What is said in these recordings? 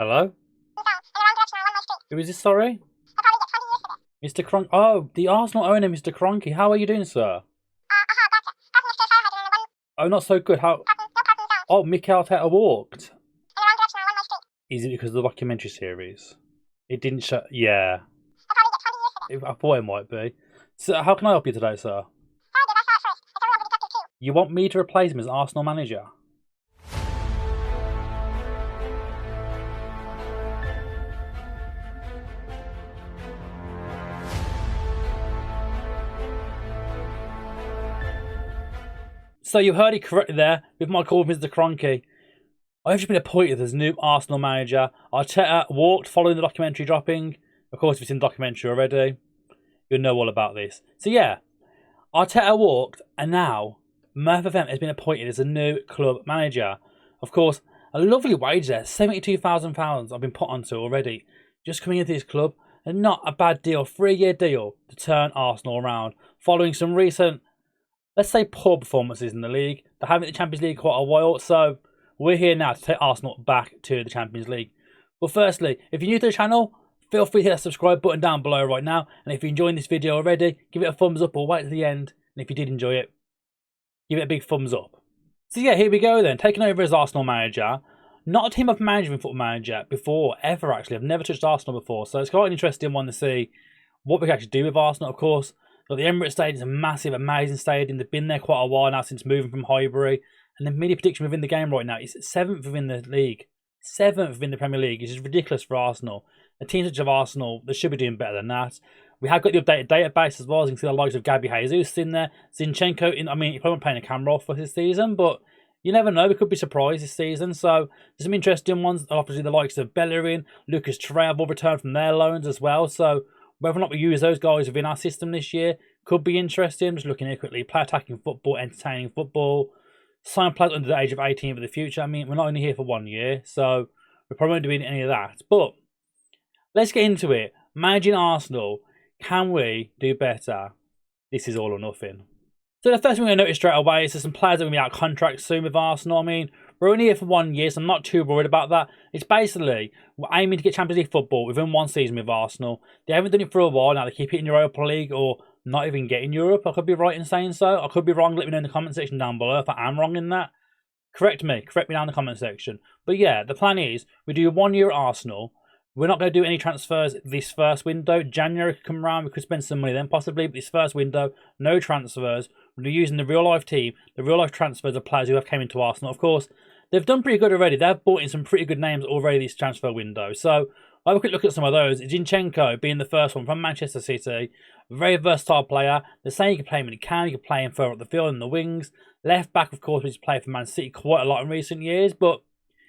Hello? Who is this, sorry? Mr. Cronk. Oh, the Arsenal owner, Mr. Cronky. How are you doing, sir? Oh, not so good. How? Oh, Mikel Arteta walked. Is it because of the documentary series? It didn't show. Yeah. I thought it might be. So, how can I help you today, sir? You want me to replace him as Arsenal manager? So you heard it correctly there with my call with Mr. Cronky. I've just been appointed as new Arsenal manager. Arteta walked following the documentary dropping. Of course, if it's in the documentary already, you'll know all about this. So yeah, Arteta walked, and now Murph FM has been appointed as a new club manager. Of course, a lovely wage there, £72,000 I've been put onto already. Just coming into this club, and not a bad deal, 3-year deal to turn Arsenal around. Following some recent, let's say, poor performances in the league. They haven't been in the Champions League quite a while, so we're here now to take Arsenal back to the Champions League. But firstly, if you're new to the channel, feel free to hit that subscribe button down below right now. And if you're enjoying this video already, give it a thumbs up or wait to the end. And if you did enjoy it, give it a big thumbs up. So yeah, here we go then. Taking over as Arsenal manager. Not a team I've managed with Football Manager before, ever actually. I've never touched Arsenal before. So it's quite an interesting one to see what we can actually do with Arsenal. Of course, the Emirates Stadium is a massive, amazing stadium. They've been there quite a while now since moving from Highbury. And the media prediction within the game right now is 7th within the league. 7th within the Premier League. It's just ridiculous for Arsenal. A team such as Arsenal, they should be doing better than that. We have got the updated database as well. As you can see the likes of Gabby Jesus in there. Zinchenko, he probably won't playing a camera off for this season, but you never know. We could be surprised this season. So there's some interesting ones. Obviously the likes of Bellerin, Lucas Torreira will return from their loans as well. So whether or not we use those guys within our system this year could be interesting. Just looking here quickly. Play attacking football, entertaining football. Sign players under the age of 18 for the future. We're not only here for 1 year, so we probably won't be doing any of that. But let's get into it. Managing Arsenal, can we do better? This is all or nothing. So the first thing we're going to notice straight away is there's some players that are going to be out of contract soon with Arsenal. We're only here for 1 year, so I'm not too worried about that. It's basically, we're aiming to get Champions League football within 1 season with Arsenal. They haven't done it for a while now. They keep hitting Europa League or not even getting Europe. I could be right in saying so. I could be wrong. Let me know in the comment section down below if I am wrong in that. Correct me down in the comment section. But yeah, the plan is we do 1 year at Arsenal. We're not going to do any transfers this first window. January could come around. We could spend some money then possibly. But this first window, no transfers. We're using the real life team, the real life transfers of players who have came into Arsenal. Of course, they've done pretty good already. They've brought in some pretty good names already this transfer window. So I'll have a quick look at some of those. Zinchenko being the first one from Manchester City. Very versatile player. They're saying you can play him when he can. You can play him further up the field in the wings. Left back, of course, he's played for Man City quite a lot in recent years. But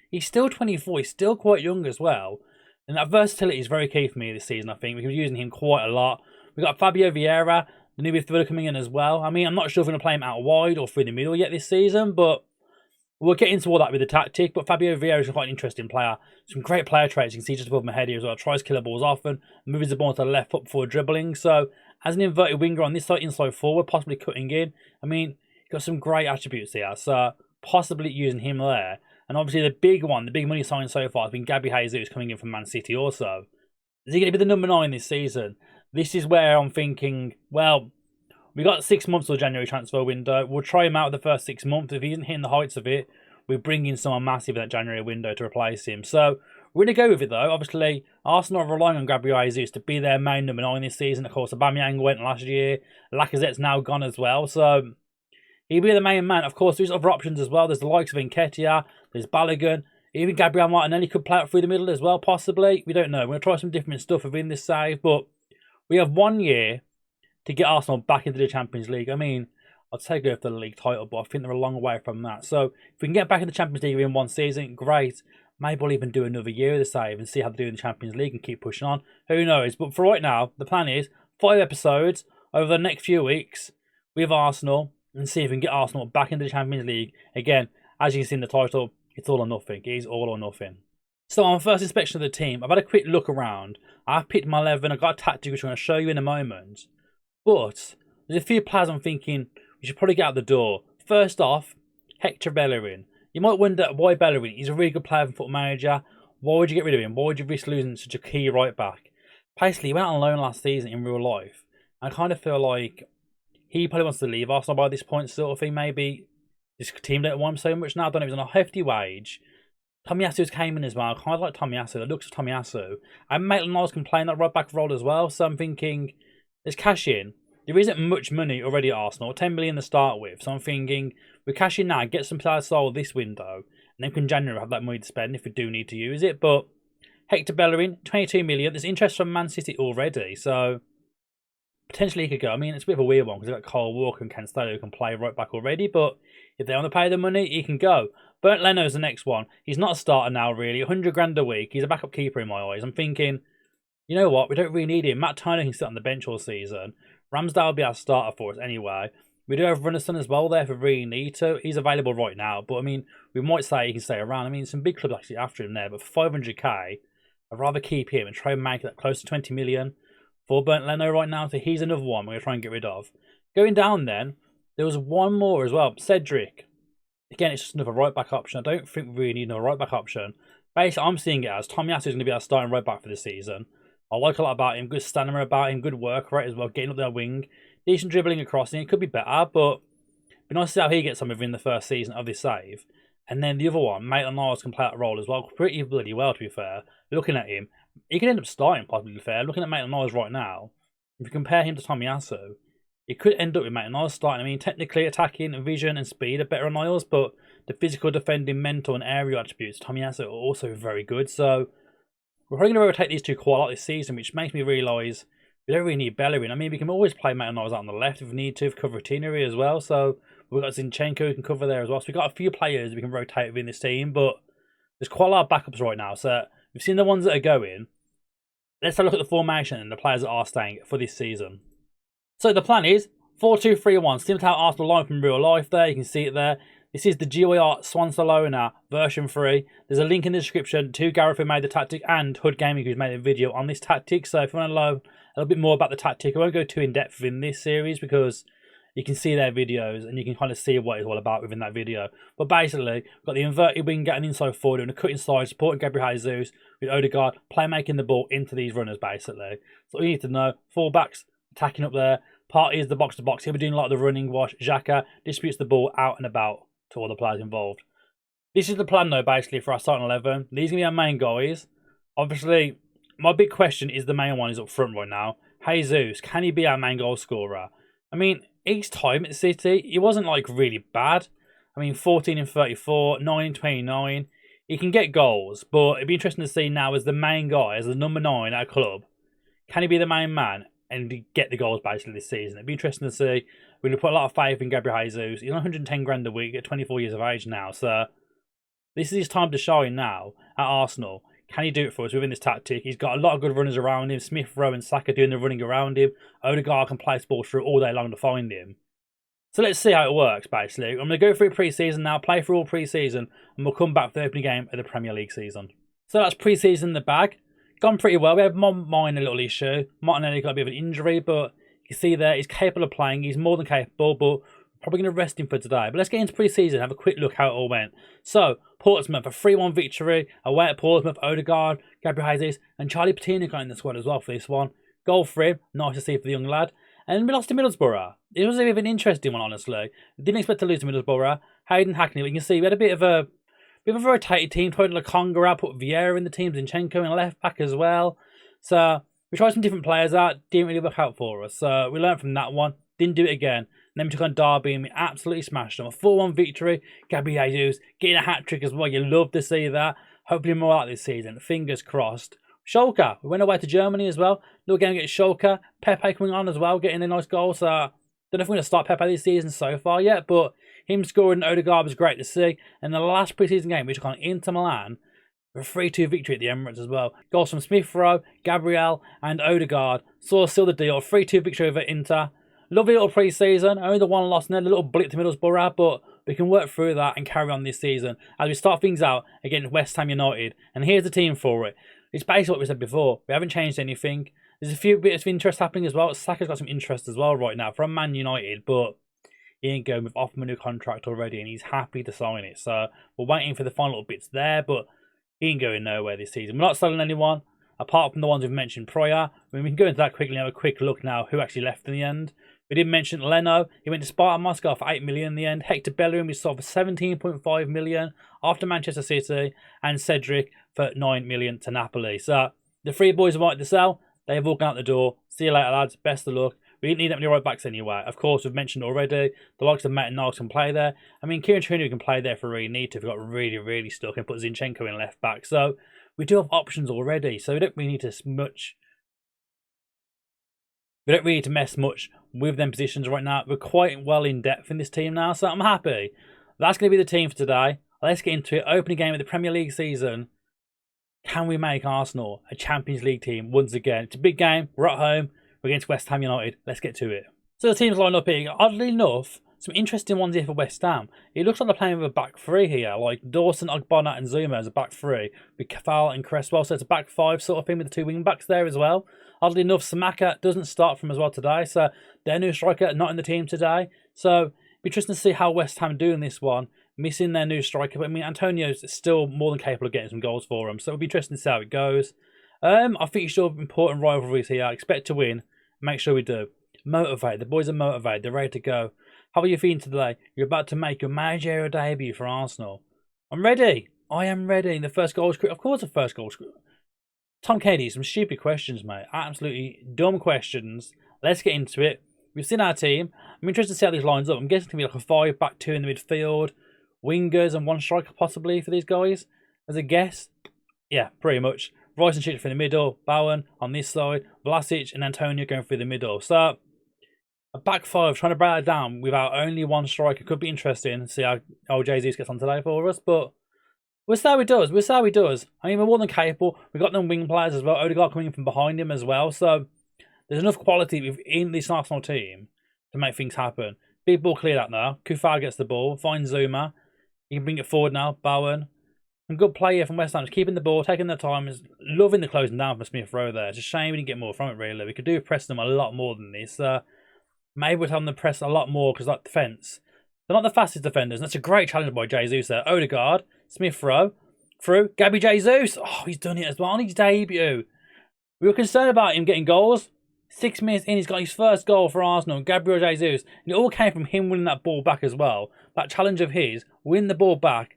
he's still 24. He's still quite young as well. And that versatility is very key for me this season, I think. We're using him quite a lot. We've got Fabio Vieira, the new midfielder, coming in as well. I'm not sure if we're going to play him out wide or through the middle yet this season, but we'll get into all that with the tactic. But Fabio Vieira is quite an interesting player. Some great player traits. You can see just above my head here as well. Tries killer balls often. Moves the ball to the left foot before dribbling. So, as an inverted winger on this side, inside forward, possibly cutting in. He's got some great attributes here. So, possibly using him there. And obviously the big one, the big money sign so far has been Gabby Jesus coming in from Man City also. Is he going to be the number 9 this season? This is where I'm thinking, well, we got 6 months till January transfer window. We'll try him out the first 6 months. If he isn't hitting the heights of it, we bring in someone massive in that January window to replace him. So we're going to go with it though. Obviously, Arsenal are relying on Gabriel Jesus to be their main number 9 this season. Of course, Aubameyang went last year. Lacazette's now gone as well. So he'll be the main man. Of course, there's other options as well. There's the likes of Nketiah, there's Balogun, even Gabriel Martinelli could play out through the middle as well, possibly. We don't know. We're going to try some different stuff within this save, but we have 1 year to get Arsenal back into the Champions League. I'll take it for the league title, but I think they're a long way from that. So if we can get back in the Champions League within 1 season, great. Maybe we'll even do another year of the save and see how they do in the Champions League and keep pushing on. Who knows? But for right now, the plan is 5 episodes over the next few weeks with Arsenal, and see if we can get Arsenal back into the Champions League. Again, as you can see in the title, it's all or nothing. It is all or nothing. So on my first inspection of the team, I've had a quick look around. I've picked my 11. I've got a tactic which I'm going to show you in a moment. But there's a few players I'm thinking we should probably get out the door. First off, Hector Bellerin. You might wonder why Bellerin. He's a really good player from Football Manager. Why would you get rid of him? Why would you risk losing such a key right back? Basically, he went on loan last season in real life. I kind of feel like he probably wants to leave Arsenal by this point, sort of thing. Maybe this team don't want him so much now. I don't know. He was on a hefty wage. Tomiyasu's came in as well. I kind of like Tomiyasu. The looks of Tomiyasu. And Maitland-Niles can play in that right back role as well. So I'm thinking, there's cash in. There isn't much money already at Arsenal. 10 million to start with. So I'm thinking, we cash in now, get some players sold this window. And then in January have that money to spend if we do need to use it. But Hector Bellerin, 22 million. There's interest from Man City already. So potentially he could go. I mean, it's a bit of a weird one because they've got Kyle Walker and Cancelo who can play right back already. But if they want to pay the money, he can go. Bernd Leno's the next one. He's not a starter now, really. 100 grand a week. He's a backup keeper in my eyes. I'm thinking, you know what? We don't really need him. Matt Turner can sit on the bench all season. Ramsdale will be our starter for us anyway. We do have Runnison as well there if we really need to. He's available right now. But, I mean, we might say he can stay around. I mean, some big clubs actually after him there. But for 500k, I'd rather keep him and try and make that close to 20 million for Bernd Leno right now. So he's another one we're going to try and get rid of. Going down then, there was one more as well. Cedric. Again, it's just another right-back option. I don't think we really need another right-back option. Basically, I'm seeing it as Tomiyasu is going to be our starting right-back for this season. I like a lot about him. Good stamina about him. Good work rate as well. Getting up their wing. Decent dribbling and crossing. It could be better, but it'd be nice to see how he gets on within the first season of this save. And then the other one, Maitland-Niles can play that role as well. Pretty bloody well, to be fair. Looking at him, he can end up starting, possibly, to be fair. Looking at Maitland-Niles right now, if you compare him to Tomiyasu, it could end up with Maitland-Niles starting. I mean, technically, attacking, vision and speed are better on Niles, but the physical, defending, mental and aerial attributes, Tomiyasu are also very good. So we're probably going to rotate these two quite a lot this season, which makes me realise we don't really need Bellerin. I mean, we can always play Maitland-Niles out on the left if we need to, cover Tineri as well. So we've got Zinchenko who can cover there as well. So we've got a few players we can rotate within this team, but there's quite a lot of backups right now. So we've seen the ones that are going. Let's have a look at the formation and the players that are staying for this season. So the plan is 4-2-3-1, similar to how Arsenal line from real life there. You can see it there. This is the GOR Swansalona version 3. There's a link in the description to Gareth who made the tactic and Hood Gaming who's made a video on this tactic. So if you want to learn a little bit more about the tactic, I won't go too in depth in this series because you can see their videos and you can kind of see what it's all about within that video. But basically, we've got the inverted wing getting inside forward and a cut inside, supporting Gabriel Jesus with Odegaard, playmaking the ball into these runners basically. So you need to know, fullbacks attacking up there, Partey is the box to box. He'll be doing a lot of the running wash. Xhaka distributes the ball out and about to all the players involved. This is the plan though, basically, for our starting 11. These are going to be our main guys. Obviously, my big question is the main one is up front right now. Jesus, can he be our main goal scorer? I mean, each time at City, he wasn't like really bad. I mean, 14 in 34, 9 in 29. He can get goals, but it'd be interesting to see now as the main guy, as the number 9 at a club. Can he be the main man and get the goals basically this season? It'd be interesting to see. We're going to put a lot of faith in Gabriel Jesus. He's on 110 grand a week at 24 years of age now, so this is his time to shine now at Arsenal. Can he do it for us within this tactic? He's got a lot of good runners around him. Smith Rowe and Saka doing the running around him. Odegaard can play ball through all day long to find him. So let's see how it works, basically. I'm going to go through pre-season now, play through all pre-season, and we'll come back for the opening game of the Premier League season. So that's pre-season in the bag. Gone pretty well. We have one minor little issue. Martinelli got a bit of an injury, but you can see there he's capable of playing. He's more than capable, but probably going to rest him for today. But let's get into pre-season, have a quick look how it all went. So, Portsmouth, a 3-1 victory. Away at Portsmouth, Odegaard, Gabriel Jesus, and Charlie Patino got in the squad as well for this one. Goal for him. Nice to see for the young lad. And we lost to Middlesbrough. It was a bit of an interesting one, honestly. Didn't expect to lose to Middlesbrough. Hayden Hackney, but you can see we had a bit of a rotated team. Tried Lakonga out, put Vieira in the team, Zinchenko in left back as well. So, we tried some different players out. Didn't really work out for us. So, we learned from that one. Didn't do it again. And then we took on Derby and we absolutely smashed them. A 4-1 victory. Gabriel Jesus getting a hat-trick as well. You love to see that. Hopefully more out this season. Fingers crossed. Schalke. We went away to Germany as well. Little game against Schalke. Pepe coming on as well, getting a nice goal. So, don't know if we're going to start Pepe this season so far yet, but him scoring Odegaard was great to see. And the last pre-season game, we took on Inter Milan, a 3-2 victory at the Emirates as well. Goals from Smith Rowe, Gabriel, and Odegaard. Saw seal the deal. 3-2 victory over Inter. Lovely little pre-season. Only the one loss and then a little blip to Middlesbrough, but we can work through that and carry on this season as we start things out against West Ham United. And here's the team for it. It's basically what we said before. We haven't changed anything. There's a few bits of interest happening as well. Saka's got some interest as well right now from Man United, but he ain't going with off him a new contract already and he's happy to sign it. So we're waiting for the final little bits there, but he ain't going nowhere this season. We're not selling anyone, apart from the ones we've mentioned prior. I mean, we can go into that quickly and have a quick look now who actually left in the end. We did mention Leno. He went to Sparta Moscow for 8 million in the end. Hector Bellerin we sold for 17.5 million after Manchester City. And Cedric for 9 million to Napoli. So the three boys who wanted to sell, they've all gone out the door. See you later, lads. Best of luck. We didn't need that many right backs anyway. Of course, we've mentioned already, the likes of Matt and Niles can play there. I mean, Kieran Tierney can play there if we really need to. If we got really, really stuck and put Zinchenko in left back. So we do have options already. So we don't really need to much. We don't really need to mess much with them positions right now. We're quite well in depth in this team now, so I'm happy. That's going to be the team for today. Let's get into it. Opening game of the Premier League season. Can we make Arsenal a Champions League team once again? It's a big game. We're at home. We're against West Ham United. Let's get to it. So the teams line up here. Oddly enough, some interesting ones here for West Ham. It looks like they're playing with a back three here, like Dawson, Ogbonna and Zuma as a back three, with Cafal and Cresswell. So it's a back five sort of thing with the two wing backs there as well. Oddly enough, Samaka doesn't start from as well today, so their new striker not in the team today. So it'll be interesting to see how West Ham do in this one, missing their new striker. But I mean, Antonio's still more than capable of getting some goals for them, so it'll be interesting to see how it goes. I think it's still important rivalries here. I expect to win. Make sure we do. Motivate. The boys are motivated. They're ready to go. How are you feeling today? You're about to make your managerial debut for Arsenal. I'm ready. I am ready. The first goal, of course, the first goal. Tom Kennedy, some stupid questions, mate. Absolutely dumb questions. Let's get into it. We've seen our team. I'm interested to see how these lines up. I'm guessing it's going to be like a 5 back 2 in the midfield. Wingers and 1 striker possibly for these guys. As a guess. Yeah, pretty much. Rice and Chick in the middle. Bowen on this side. Vlasic and Antonio going through the middle. So, a back 5 trying to break that down without only 1 striker could be interesting. See how Jesus gets on today for us. But we'll see how he does. We'll see how he does. I mean, we're more than capable. We've got them wing players as well. Odegaard coming in from behind him as well. So, there's enough quality within this Arsenal team to make things happen. Big ball cleared out now. Kufar gets the ball. Finds Zuma. He can bring it forward now. Bowen. And good play here from West Ham. Just keeping the ball, taking their time. Is loving the closing down from Smith Rowe there. It's a shame we didn't get more from it, really. We could do press them a lot more than this. Maybe we'll tell them to press a lot more because that defence. They're not the fastest defenders. And that's a great challenge by Jesus there. Odegaard. Smith Rowe. Through. Gabby Jesus. Oh, he's done it as well on his debut. We were concerned about him getting goals. 6 minutes in, he's got his first goal for Arsenal. Gabriel Jesus. And it all came from him winning that ball back as well. That challenge of his, win the ball back,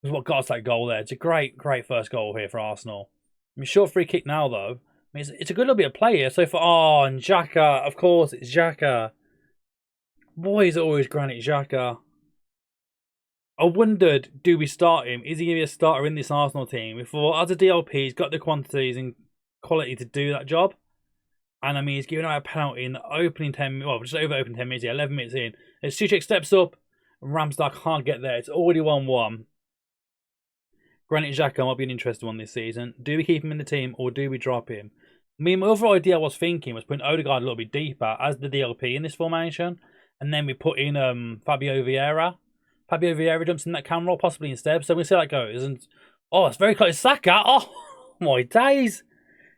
was what got us that goal there. It's a great, great first goal here for Arsenal. I mean, short free kick now, though. I mean, it's a good little bit of play here. So for, oh, and Xhaka. Of course, it's Xhaka. Boy, is it always Granit Xhaka. I wondered, do we start him? Is he going to be a starter in this Arsenal team? We thought, as a DLP, he's got the quantities and quality to do that job. And I mean, he's giving out a penalty in the opening 10 minutes. Well, just over opening 10 minutes, yeah, 11 minutes in. As Suchek steps up, Ramsdale can't get there. It's already 1-1. Granit Xhaka might be an interesting one this season. Do we keep him in the team or do we drop him? I mean, my other idea I was thinking was putting Odegaard a little bit deeper as the DLP in this formation. And then we put in Fabio Vieira. Fabio Vieira jumps in that cam role possibly instead. So we'll see how that goes. And, oh, it's very close. Saka. Oh, my days.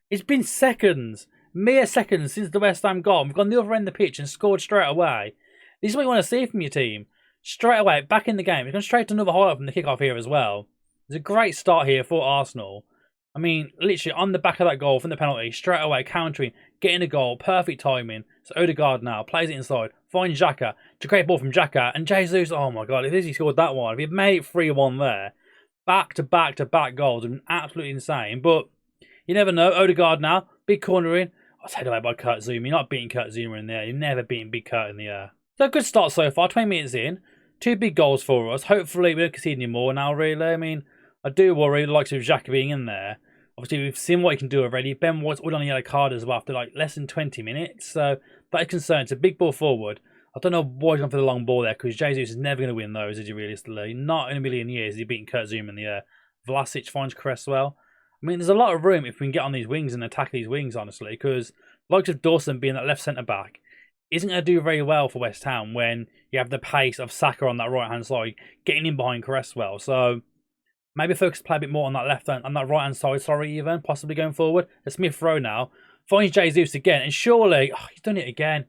It's been seconds. Mere seconds since the West Ham goal. We've gone the other end of the pitch and scored straight away. This is what you want to see from your team. Straight away, back in the game. We've gone straight to another highlight from the kickoff here as well. It's a great start here for Arsenal. I mean, literally on the back of that goal from the penalty, straight away countering, getting a goal, perfect timing. So Odegaard now plays it inside, finds Xhaka. It's a great ball from Xhaka. And Jesus, oh my God, if he scored that one, if he'd made it 3-1 there, back to back to back goals, have been absolutely insane. But you never know. Odegaard now, big corner in. I was headed away by Kurt Zouma. You're not beating Kurt Zouma in the air. You're never beating Big Kurt in the air. So a good start so far. 20 minutes in. 2 big goals for us. Hopefully we don't concede any more now, really. I mean, I do worry the likes of Xhaka being in there. Obviously, we've seen what he can do already. Ben White's already on a yellow card as well after like less than 20 minutes. So that is concerned. It's a big ball forward. I don't know why he's gone for the long ball there because Jesus is never going to win those, is he realistically? Not in a million years is he beating Kurt Zouma in the air. Vlasic finds Cresswell. I mean, there's a lot of room if we can get on these wings and attack these wings, honestly, because likes of Dawson being that left centre-back isn't going to do very well for West Ham when you have the pace of Saka on that right-hand side, getting in behind Cresswell. So maybe focus play a bit more on that left-hand, on that right-hand side, even, possibly going forward. And Smith Rowe now finds Jesus again, and surely, oh, he's done it again.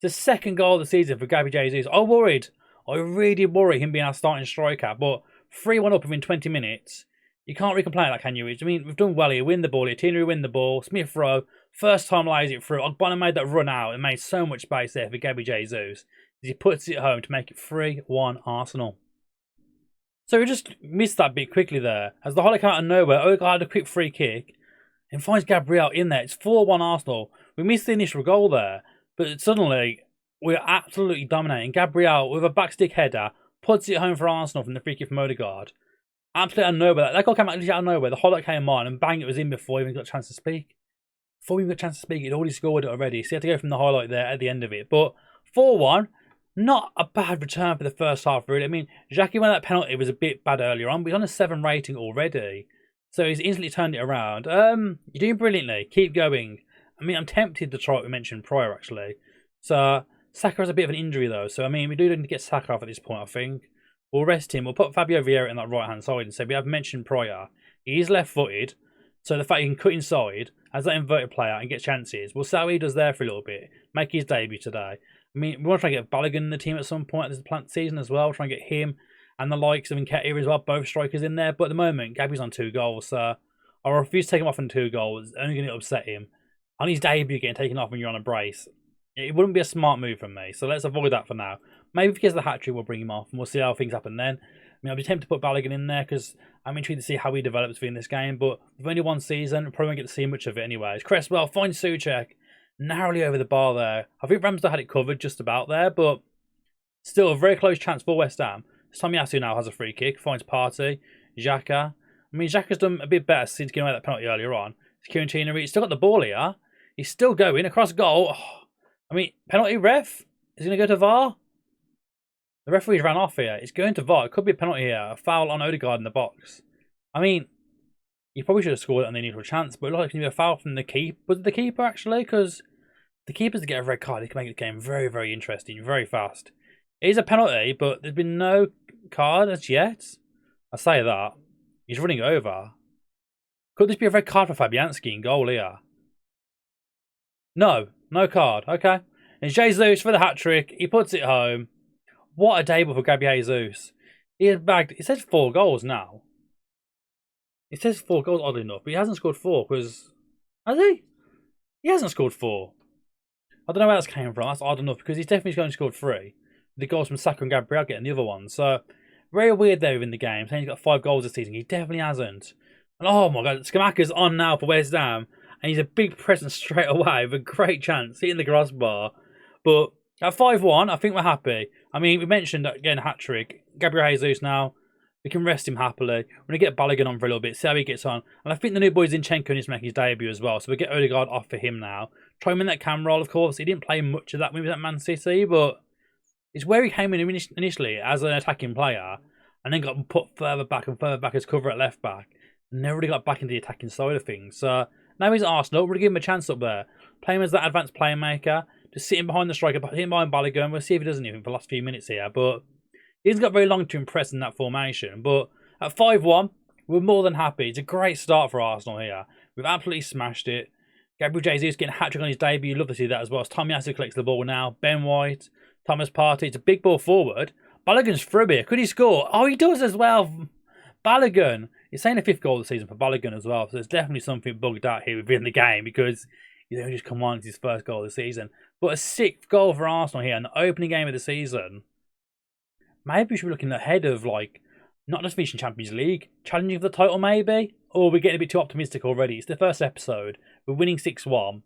It's the second goal of the season for Gabby Jesus. I worried. I really did worry him being our starting striker, but 3-1 up within 20 minutes. You can't really complain like, can you? I mean, we've done well here. Win the ball here. Tierney win the ball. Smith Rowe, first time lays it through. Ogbonna made that run out and made so much space there for Gabriel Jesus. He puts it home to make it 3-1 Arsenal. So we just missed that bit quickly there. As the highlight came out of nowhere, Odegaard had a quick free kick and finds Gabriel in there. It's 4-1 Arsenal. We missed the initial goal there, but suddenly we're absolutely dominating. Gabriel, with a backstick header, puts it home for Arsenal from the free kick from Odegaard. Absolutely out of nowhere. That goal came out of nowhere. The highlight came on and bang, it was in before he even got a chance to speak. Before we even got a chance to speak, he'd already scored it already. So he had to go from the highlight there at the end of it. But 4-1, not a bad return for the first half, really. I mean, Xhaka, when that penalty was a bit bad earlier on, but he's on a 7 rating already. So he's instantly turned it around. You're doing brilliantly. Keep going. I mean, I'm tempted to try what we mentioned prior, actually. So Saka has a bit of an injury, though. So, I mean, we do need to get Saka off at this point, I think. We'll rest him. We'll put Fabio Vieira in that right-hand side. And so we have mentioned prior, he's left-footed. So the fact he can cut inside as that inverted player and get chances, we'll see how he does there for a little bit. Make his debut today. I mean, we want to try and get Balogun in the team at some point this season as well. We'll try and get him and the likes of Nketiah as well, both strikers in there. But at the moment, Gabby's on 2 goals. So I refuse to take him off on 2 goals. It's only going to upset him. On his debut, getting taken off when you're on a brace, it wouldn't be a smart move from me. So let's avoid that for now. Maybe if he gets the hat-trick, we'll bring him off and we'll see how things happen then. I mean, I'll be tempted to put Balogun in there because I'm intrigued to see how he develops within this game. But with only 1 season, we probably won't get to see much of it anyways. Cresswell finds Souček narrowly over the bar there. I think Ramsdale had it covered just about there, but still a very close chance for West Ham. Tomiyasu now has a free kick, finds Partey, Xhaka. I mean, Xhaka's done a bit better since getting away that penalty earlier on. Kieran Tierney, he's still got the ball here. He's still going across goal. Oh, I mean, penalty ref? Is he going to go to VAR? The referee's ran off here. It's going to VAR. It could be a penalty here. A foul on Odegaard in the box. I mean, he probably should have scored it on the initial chance, but it looked like it was going to be a foul from the keeper. Was it the keeper, actually? Because the keepers to get a red card, it can make the game very, very interesting, very fast. It is a penalty, but there's been no card as yet. I say that. He's running over. Could this be a red card for Fabianski in goal here? No. No card. Okay. And Jesus for the hat-trick. He puts it home. What a debut for Gabriel Jesus. He has bagged... It says 4 goals now. It says 4 goals, oddly enough. But he hasn't scored 4 because... Has he? He hasn't scored 4. I don't know where that's came from. That's odd enough because he's definitely only scored 3. The goals from Saka and Gabriel getting the other one. So, very weird there in the game. Saying he's got 5 goals this season. He definitely hasn't. And oh my god, Skamaka's on now for West Ham. And he's a big presence straight away with a great chance. Hitting the crossbar. But at 5-1, I think we're happy. I mean, we mentioned again hat-trick. Gabriel Jesus now. We can rest him happily. We're going to get Balogun on for a little bit. See how he gets on. And I think the new boy Zinchenko needs to make his debut as well. So we'll get Odegaard off for him now. Try him in that cam role, of course. He didn't play much of that when he was at Man City. But it's where he came in initially as an attacking player. And then got put further back and further back as cover at left back. And never really got back into the attacking side of things. So now he's at Arsenal. We're going to give him a chance up there. Play him as that advanced playmaker. Just sitting behind the striker, hitting behind Balogun. We'll see if he does anything for the last few minutes here. But he hasn't got very long to impress in that formation. But at 5-1, we're more than happy. It's a great start for Arsenal here. We've absolutely smashed it. Gabriel Jesus getting a hat-trick on his debut. You'd love to see that as well. As Tomiyasu collects the ball now. Ben White, Thomas Partey. It's a big ball forward. Balogun's through here. Could he score? Oh, he does as well. Balogun. He's saying a 5th goal of the season for Balogun as well. So there's definitely something bugged out here within the game because he's only just come on. It's his 1st goal of the season. But a 6th goal for Arsenal here in the opening game of the season. Maybe we should be looking ahead of, like, not just finishing Champions League, challenging for the title maybe? Or we're getting a bit too optimistic already. It's the first episode. We're winning 6-1.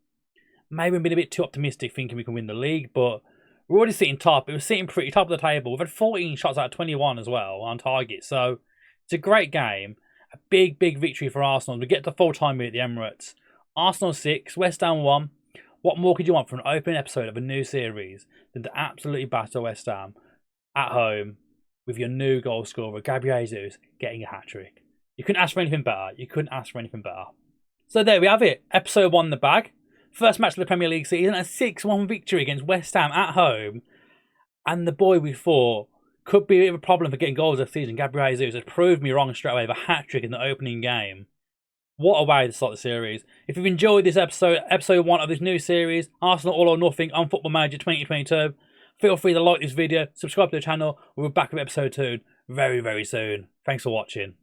Maybe we've been a bit too optimistic thinking we can win the league, but we're already sitting top. It was sitting pretty top of the table. We've had 14 shots out of 21 as well on target. So it's a great game. A big, big victory for Arsenal. We get to full-time here at the Emirates. Arsenal 6, West Ham 1. What more could you want from an opening episode of a new series than to absolutely batter West Ham at home with your new goal scorer, Gabriel Jesus, getting a hat-trick? You couldn't ask for anything better. You couldn't ask for anything better. So there we have it. Episode 1 in the bag. First match of the Premier League season. A 6-1 victory against West Ham at home. And the boy we thought could be a bit of a problem for getting goals this season, Gabriel Jesus, has proved me wrong straight away with a hat-trick in the opening game. What a way to start the series. If you've enjoyed this episode 1 of this new series, Arsenal All or Nothing on Football Manager 2022, feel free to like this video, subscribe to the channel. We'll be back with episode 2 very, very soon. Thanks for watching.